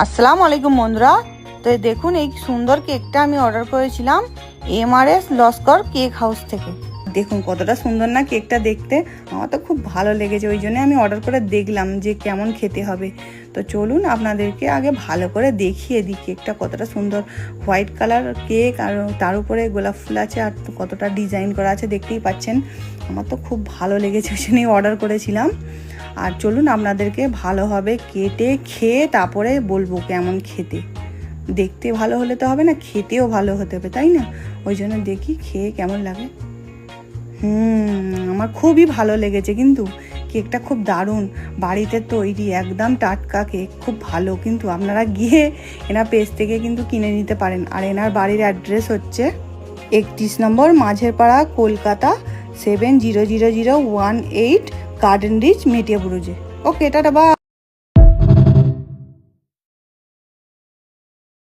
আসসালামু আলাইকুম বন্ধুরা। তো দেখুন এই সুন্দর কেকটা আমি অর্ডার করেছিলাম এমআরএস লস্কর কেক হাউস থেকে। দেখুন কতটা সুন্দর না কেকটা দেখতে, আমার তো খুব ভালো লেগেছে, ওই জন্য আমি অর্ডার করে দেখলাম যে কেমন খেতে হবে। তো চলুন আপনাদেরকে আগে ভালো করে দেখিয়ে দিই কেকটা কতটা সুন্দর। হোয়াইট কালার কেক আর তার উপরে গোলাপ ফুল আছে আর কতটা ডিজাইন করা আছে দেখতেই পাচ্ছেন। আমার তো খুব ভালো লেগেছে, ওই জন্যই অর্ডার করেছিলাম। আর চলুন আপনাদেরকে ভালোভাবে কেটে খেয়ে তারপরে বলবো কেমন খেতে। দেখতে ভালো হলে তো হবে না, খেতেও ভালো হতে হবে, তাই না? ওই জন্য দেখি খেয়ে কেমন লাগে। আমার খুবই ভালো লেগেছে, কিন্তু কেকটা খুব দারুণ, বাড়িতে তৈরি একদম টাটকা কেক, খুব ভালো। কিন্তু আপনারা গিয়ে এনার পেজ থেকে কিন্তু কিনে নিতে পারেন। আর এনার বাড়ির অ্যাড্রেস হচ্ছে 31 নম্বর মাঝের পাড়া, কলকাতা 700018, গার্ডেন রিচ, মেটিয়াবুরুজে। Okay, tata, by.